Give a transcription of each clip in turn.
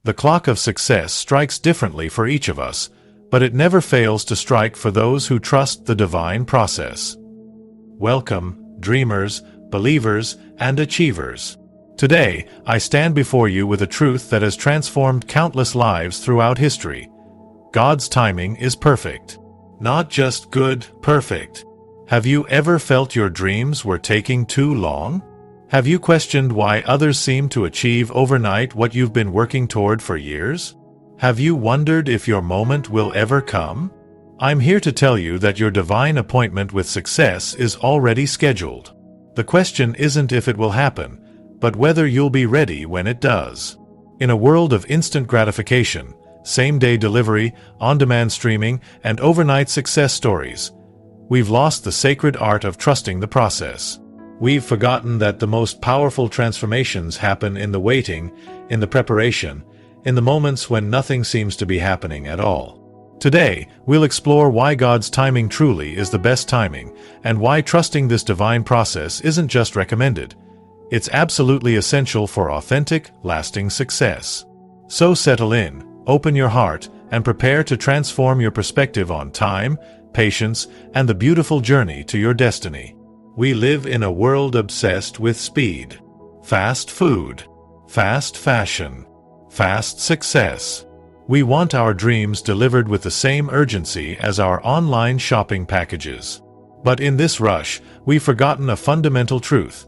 The clock of success strikes differently for each of us, but it never fails to strike for those who trust the divine process. Welcome, dreamers, believers, and achievers. Today, I stand before you with a truth that has transformed countless lives throughout history. God's timing is perfect. Not just good, perfect. Have you ever felt your dreams were taking too long? Have you questioned why others seem to achieve overnight what you've been working toward for years? Have you wondered if your moment will ever come? I'm here to tell you that your divine appointment with success is already scheduled. The question isn't if it will happen, but whether you'll be ready when it does. In a world of instant gratification, same-day delivery, on-demand streaming, and overnight success stories, we've lost the sacred art of trusting the process. We've forgotten that the most powerful transformations happen in the waiting, in the preparation, in the moments when nothing seems to be happening at all. Today, we'll explore why God's timing truly is the best timing, and why trusting this divine process isn't just recommended. It's absolutely essential for authentic, lasting success. So settle in, open your heart, and prepare to transform your perspective on time, patience, and the beautiful journey to your destiny. We live in a world obsessed with speed. Fast food, fast fashion, fast success. We want our dreams delivered with the same urgency as our online shopping packages. But in this rush, we've forgotten a fundamental truth.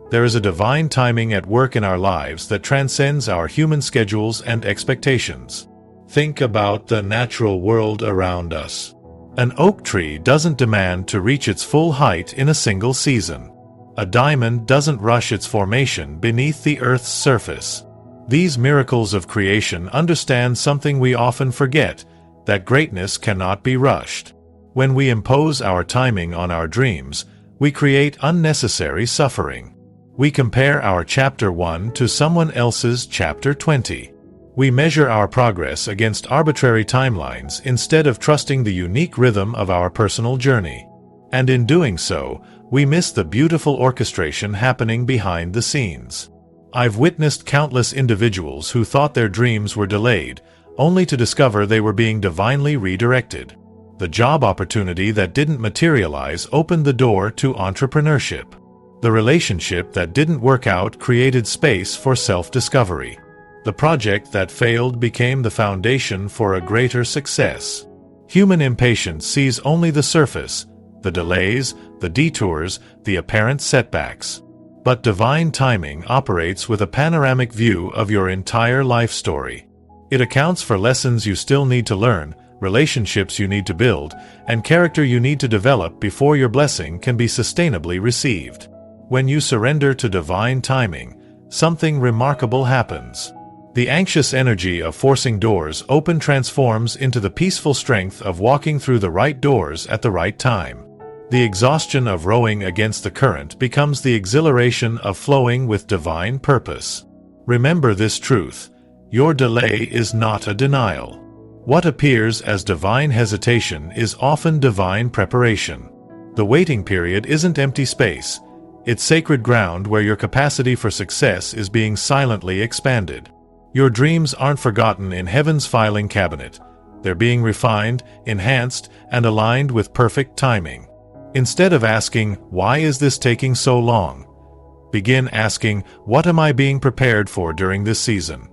There is a divine timing at work in our lives that transcends our human schedules and expectations. Think about the natural world around us. An oak tree doesn't demand to reach its full height in a single season. A diamond doesn't rush its formation beneath the Earth's surface. These miracles of creation understand something we often forget, that greatness cannot be rushed. When we impose our timing on our dreams, we create unnecessary suffering. We compare our chapter 1 to someone else's chapter 20. We measure our progress against arbitrary timelines instead of trusting the unique rhythm of our personal journey. And in doing so, we miss the beautiful orchestration happening behind the scenes. I've witnessed countless individuals who thought their dreams were delayed, only to discover they were being divinely redirected. The job opportunity that didn't materialize opened the door to entrepreneurship. The relationship that didn't work out created space for self-discovery. The project that failed became the foundation for a greater success. Human impatience sees only the surface, the delays, the detours, the apparent setbacks. But divine timing operates with a panoramic view of your entire life story. It accounts for lessons you still need to learn, relationships you need to build, and character you need to develop before your blessing can be sustainably received. When you surrender to divine timing, something remarkable happens. The anxious energy of forcing doors open transforms into the peaceful strength of walking through the right doors at the right time. The exhaustion of rowing against the current becomes the exhilaration of flowing with divine purpose. Remember this truth: your delay is not a denial. What appears as divine hesitation is often divine preparation. The waiting period isn't empty space. It's sacred ground where your capacity for success is being silently expanded. Your dreams aren't forgotten in heaven's filing cabinet. They're being refined, enhanced, and aligned with perfect timing. Instead of asking, "Why is this taking so long?" begin asking, "What am I being prepared for during this season?"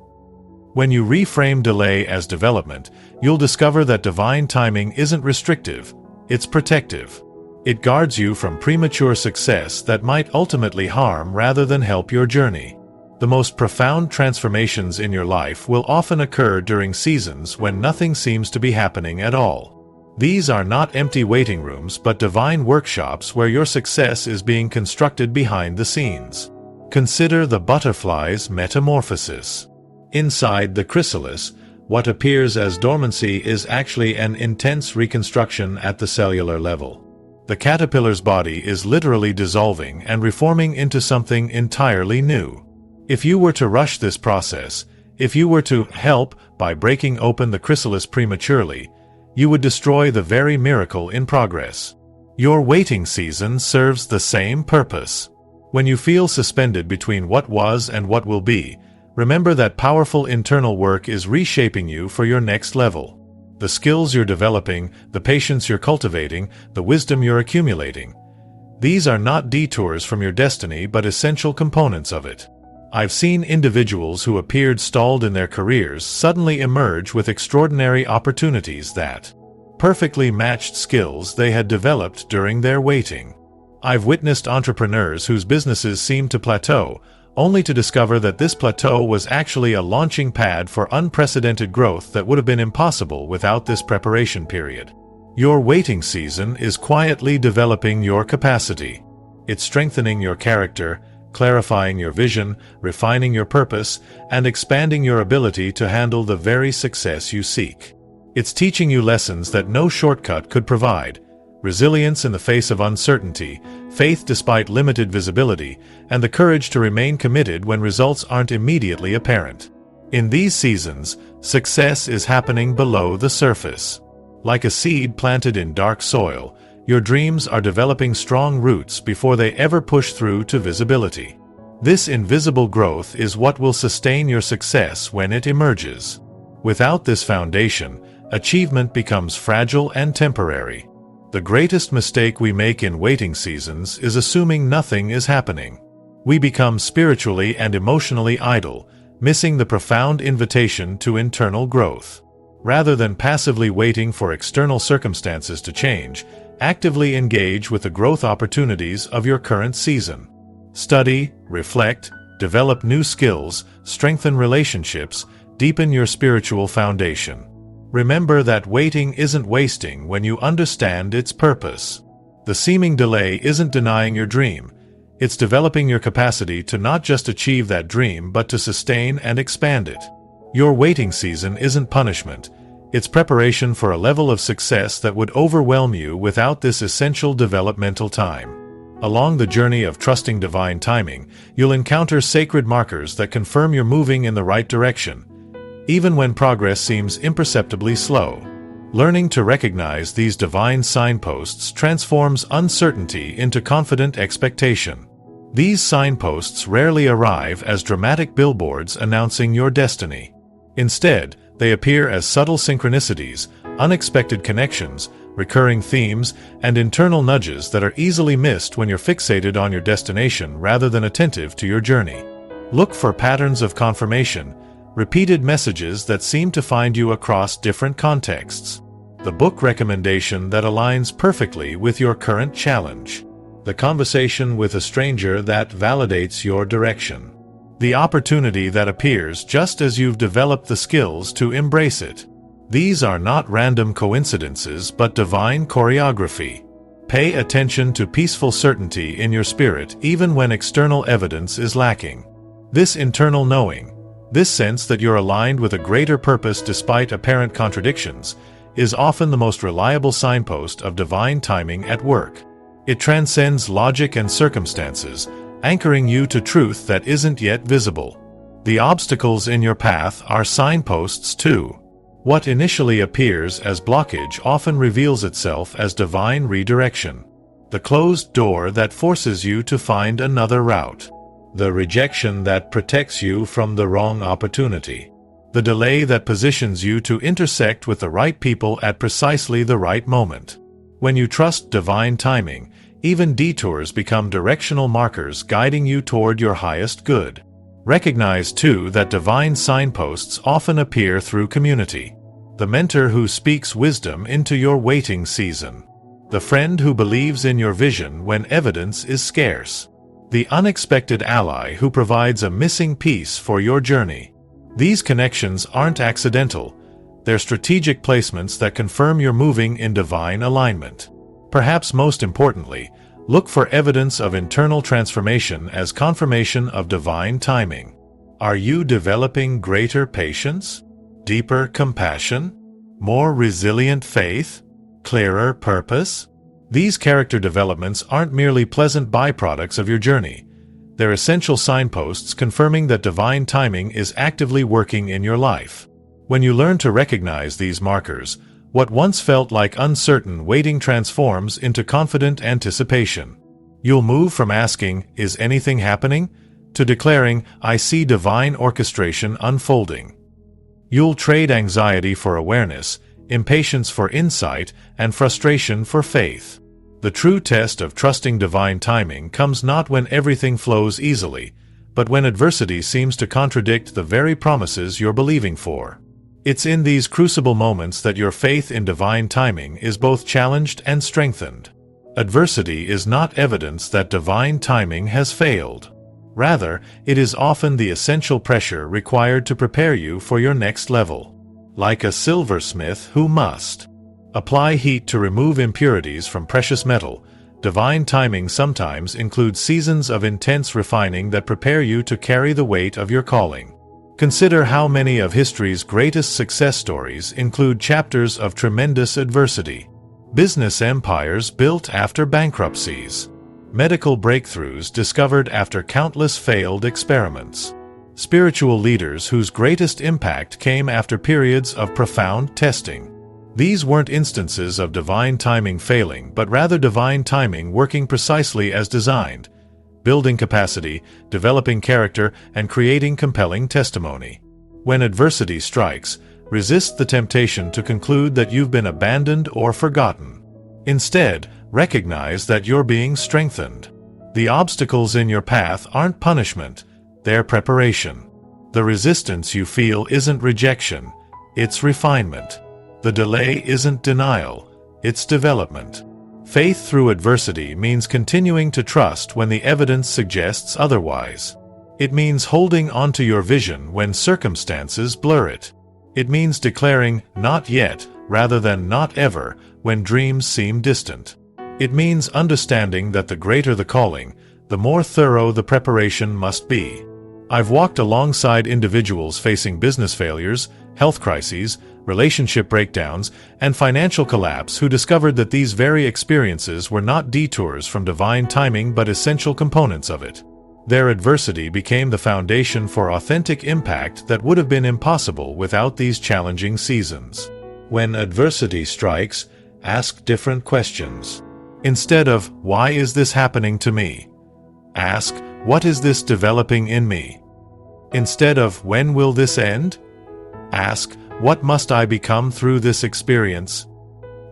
When you reframe delay as development, you'll discover that divine timing isn't restrictive, it's protective. It guards you from premature success that might ultimately harm rather than help your journey. The most profound transformations in your life will often occur during seasons when nothing seems to be happening at all. These are not empty waiting rooms but divine workshops where your success is being constructed behind the scenes. Consider the butterfly's metamorphosis. Inside the chrysalis, what appears as dormancy is actually an intense reconstruction at the cellular level. The caterpillar's body is literally dissolving and reforming into something entirely new. If you were to rush this process, if you were to help by breaking open the chrysalis prematurely, you would destroy the very miracle in progress. Your waiting season serves the same purpose. When you feel suspended between what was and what will be, remember that powerful internal work is reshaping you for your next level. The skills you're developing, the patience you're cultivating, the wisdom you're accumulating. These are not detours from your destiny but essential components of it. I've seen individuals who appeared stalled in their careers suddenly emerge with extraordinary opportunities that perfectly matched skills they had developed during their waiting. I've witnessed entrepreneurs whose businesses seemed to plateau, only to discover that this plateau was actually a launching pad for unprecedented growth that would have been impossible without this preparation period. Your waiting season is quietly developing your capacity. It's strengthening your character, clarifying your vision, refining your purpose, and expanding your ability to handle the very success you seek. It's teaching you lessons that no shortcut could provide: resilience in the face of uncertainty, faith despite limited visibility, and the courage to remain committed when results aren't immediately apparent. In these seasons, success is happening below the surface. Like a seed planted in dark soil, your dreams are developing strong roots before they ever push through to visibility. This invisible growth is what will sustain your success when it emerges. Without this foundation, achievement becomes fragile and temporary. The greatest mistake we make in waiting seasons is assuming nothing is happening. We become spiritually and emotionally idle, missing the profound invitation to internal growth. Rather than passively waiting for external circumstances to change, actively engage with the growth opportunities of your current season. Study, reflect, develop new skills, strengthen relationships, deepen your spiritual foundation. Remember that waiting isn't wasting when you understand its purpose. The seeming delay isn't denying your dream. It's developing your capacity to not just achieve that dream but to sustain and expand it. Your waiting season isn't punishment. It's preparation for a level of success that would overwhelm you without this essential developmental time. Along the journey of trusting divine timing, you'll encounter sacred markers that confirm you're moving in the right direction, even when progress seems imperceptibly slow. Learning to recognize these divine signposts transforms uncertainty into confident expectation. These signposts rarely arrive as dramatic billboards announcing your destiny. Instead, they appear as subtle synchronicities, unexpected connections, recurring themes, and internal nudges that are easily missed when you're fixated on your destination rather than attentive to your journey. Look for patterns of confirmation, repeated messages that seem to find you across different contexts. The book recommendation that aligns perfectly with your current challenge. The conversation with a stranger that validates your direction. The opportunity that appears just as you've developed the skills to embrace it. These are not random coincidences but divine choreography. Pay attention to peaceful certainty in your spirit even when external evidence is lacking. This internal knowing, this sense that you're aligned with a greater purpose despite apparent contradictions, is often the most reliable signpost of divine timing at work. It transcends logic and circumstances, anchoring you to truth that isn't yet visible. The obstacles in your path are signposts too. What initially appears as blockage often reveals itself as divine redirection. The closed door that forces you to find another route. The rejection that protects you from the wrong opportunity. The delay that positions you to intersect with the right people at precisely the right moment. When you trust divine timing, even detours become directional markers guiding you toward your highest good. Recognize, too, that divine signposts often appear through community. The mentor who speaks wisdom into your waiting season. The friend who believes in your vision when evidence is scarce. The unexpected ally who provides a missing piece for your journey. These connections aren't accidental. They're strategic placements that confirm you're moving in divine alignment. Perhaps most importantly, look for evidence of internal transformation as confirmation of divine timing. Are you developing greater patience, deeper compassion, more resilient faith, clearer purpose? These character developments aren't merely pleasant byproducts of your journey. They're essential signposts confirming that divine timing is actively working in your life. When you learn to recognize these markers, what once felt like uncertain waiting transforms into confident anticipation. You'll move from asking, "Is anything happening?" to declaring, "I see divine orchestration unfolding." You'll trade anxiety for awareness, impatience for insight, and frustration for faith. The true test of trusting divine timing comes not when everything flows easily, but when adversity seems to contradict the very promises you're believing for. It's in these crucible moments that your faith in divine timing is both challenged and strengthened. Adversity is not evidence that divine timing has failed. Rather, it is often the essential pressure required to prepare you for your next level. Like a silversmith who must apply heat to remove impurities from precious metal, divine timing sometimes includes seasons of intense refining that prepare you to carry the weight of your calling. Consider how many of history's greatest success stories include chapters of tremendous adversity. Business empires built after bankruptcies. Medical breakthroughs discovered after countless failed experiments. Spiritual leaders whose greatest impact came after periods of profound testing. These weren't instances of divine timing failing, but rather divine timing working precisely as designed, building capacity, developing character, and creating compelling testimony. When adversity strikes, resist the temptation to conclude that you've been abandoned or forgotten. Instead, recognize that you're being strengthened. The obstacles in your path aren't punishment, they're preparation. The resistance you feel isn't rejection, it's refinement. The delay isn't denial, it's development. Faith through adversity means continuing to trust when the evidence suggests otherwise. It means holding onto your vision when circumstances blur it. It means declaring, "not yet," rather than "not ever," when dreams seem distant. It means understanding that the greater the calling, the more thorough the preparation must be. I've walked alongside individuals facing business failures, health crises, relationship breakdowns, and financial collapse who discovered that these very experiences were not detours from divine timing but essential components of it. Their adversity became the foundation for authentic impact that would have been impossible without these challenging seasons. When adversity strikes, ask different questions. Instead of, "Why is this happening to me?" ask, "What is this developing in me?" Instead of, "When will this end?" ask, "What must I become through this experience?"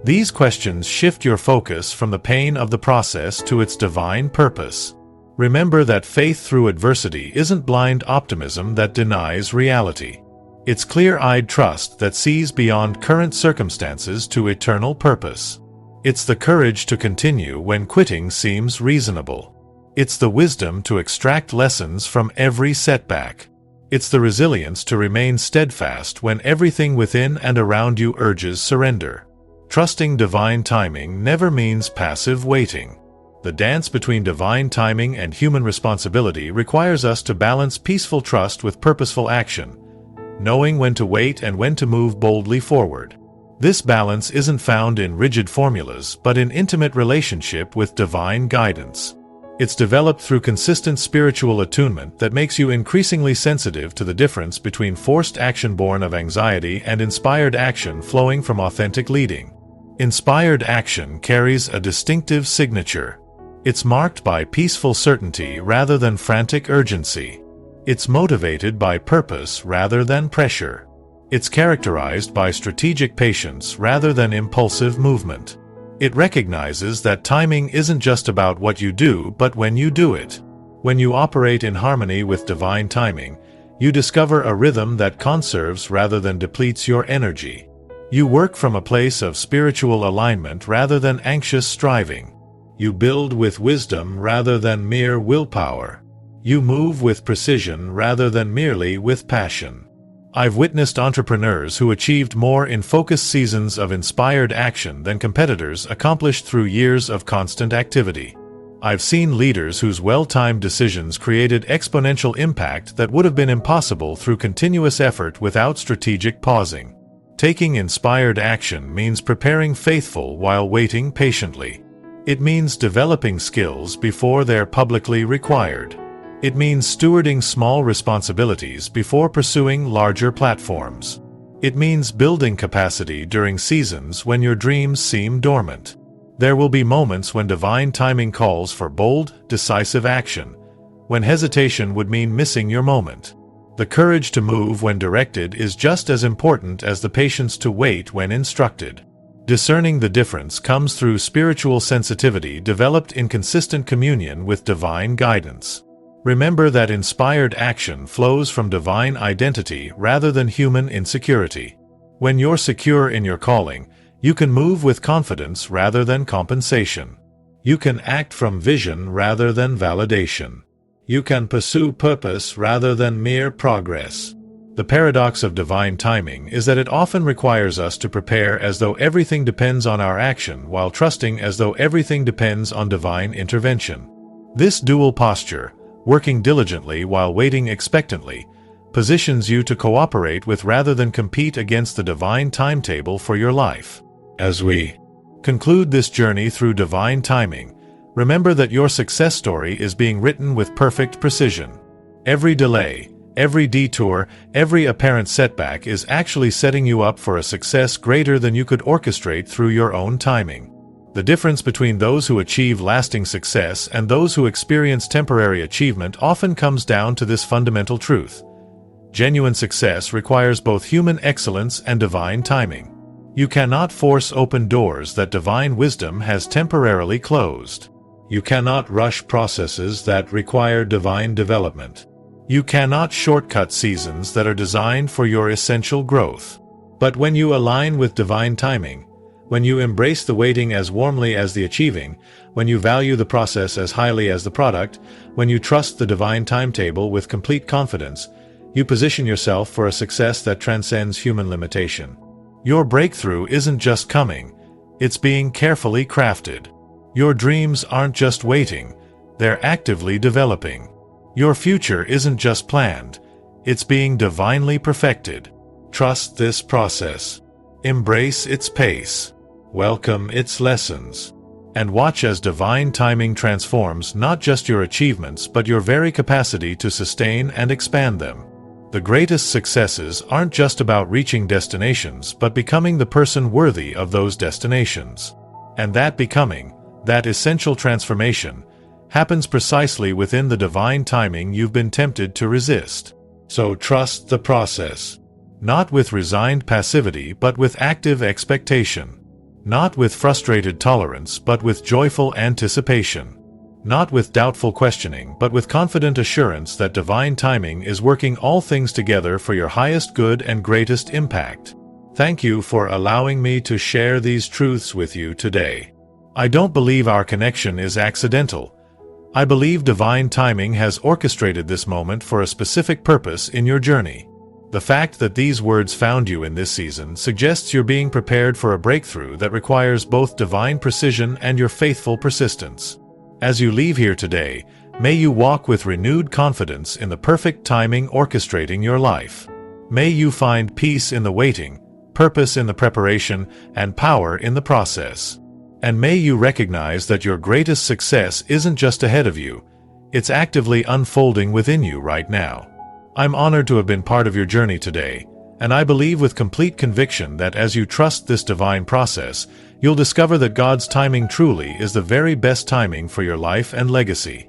These questions shift your focus from the pain of the process to its divine purpose. Remember that faith through adversity isn't blind optimism that denies reality. It's clear-eyed trust that sees beyond current circumstances to eternal purpose. It's the courage to continue when quitting seems reasonable. It's the wisdom to extract lessons from every setback. It's the resilience to remain steadfast when everything within and around you urges surrender. Trusting divine timing never means passive waiting. The dance between divine timing and human responsibility requires us to balance peaceful trust with purposeful action, knowing when to wait and when to move boldly forward. This balance isn't found in rigid formulas, but in intimate relationship with divine guidance. It's developed through consistent spiritual attunement that makes you increasingly sensitive to the difference between forced action born of anxiety and inspired action flowing from authentic leading. Inspired action carries a distinctive signature. It's marked by peaceful certainty rather than frantic urgency. It's motivated by purpose rather than pressure. It's characterized by strategic patience rather than impulsive movement. It recognizes that timing isn't just about what you do, but when you do it. When you operate in harmony with divine timing, you discover a rhythm that conserves rather than depletes your energy. You work from a place of spiritual alignment rather than anxious striving. You build with wisdom rather than mere willpower. You move with precision rather than merely with passion. I've witnessed entrepreneurs who achieved more in focused seasons of inspired action than competitors accomplished through years of constant activity. I've seen leaders whose well-timed decisions created exponential impact that would have been impossible through continuous effort without strategic pausing. Taking inspired action means preparing faithful while waiting patiently. It means developing skills before they're publicly required. It means stewarding small responsibilities before pursuing larger platforms. It means building capacity during seasons when your dreams seem dormant. There will be moments when divine timing calls for bold, decisive action, when hesitation would mean missing your moment. The courage to move when directed is just as important as the patience to wait when instructed. Discerning the difference comes through spiritual sensitivity developed in consistent communion with divine guidance. Remember that inspired action flows from divine identity rather than human insecurity. When you're secure in your calling, you can move with confidence rather than compensation. You can act from vision rather than validation. You can pursue purpose rather than mere progress. The paradox of divine timing is that it often requires us to prepare as though everything depends on our action while trusting as though everything depends on divine intervention. This dual posture, working diligently while waiting expectantly, positions you to cooperate with rather than compete against the divine timetable for your life. As we conclude this journey through divine timing, remember that your success story is being written with perfect precision. Every delay, every detour, every apparent setback is actually setting you up for a success greater than you could orchestrate through your own timing. The difference between those who achieve lasting success and those who experience temporary achievement often comes down to this fundamental truth. Genuine success requires both human excellence and divine timing. You cannot force open doors that divine wisdom has temporarily closed. You cannot rush processes that require divine development. You cannot shortcut seasons that are designed for your essential growth. But when you align with divine timing, when you embrace the waiting as warmly as the achieving, when you value the process as highly as the product, when you trust the divine timetable with complete confidence, you position yourself for a success that transcends human limitation. Your breakthrough isn't just coming, it's being carefully crafted. Your dreams aren't just waiting, they're actively developing. Your future isn't just planned, it's being divinely perfected. Trust this process. Embrace its pace. Welcome its lessons. And watch as divine timing transforms not just your achievements but your very capacity to sustain and expand them. The greatest successes aren't just about reaching destinations but becoming the person worthy of those destinations. And that becoming, that essential transformation, happens precisely within the divine timing you've been tempted to resist. So trust the process. Not with resigned passivity but with active expectation. Not with frustrated tolerance but with joyful anticipation. Not with doubtful questioning but with confident assurance that divine timing is working all things together for your highest good and greatest impact. Thank you for allowing me to share these truths with you today. I don't believe our connection is accidental. I believe divine timing has orchestrated this moment for a specific purpose in your journey. The fact that these words found you in this season suggests you're being prepared for a breakthrough that requires both divine precision and your faithful persistence. As you leave here today, may you walk with renewed confidence in the perfect timing orchestrating your life. May you find peace in the waiting, purpose in the preparation, and power in the process. And may you recognize that your greatest success isn't just ahead of you, it's actively unfolding within you right now. I'm honored to have been part of your journey today, and I believe with complete conviction that as you trust this divine process, you'll discover that God's timing truly is the very best timing for your life and legacy.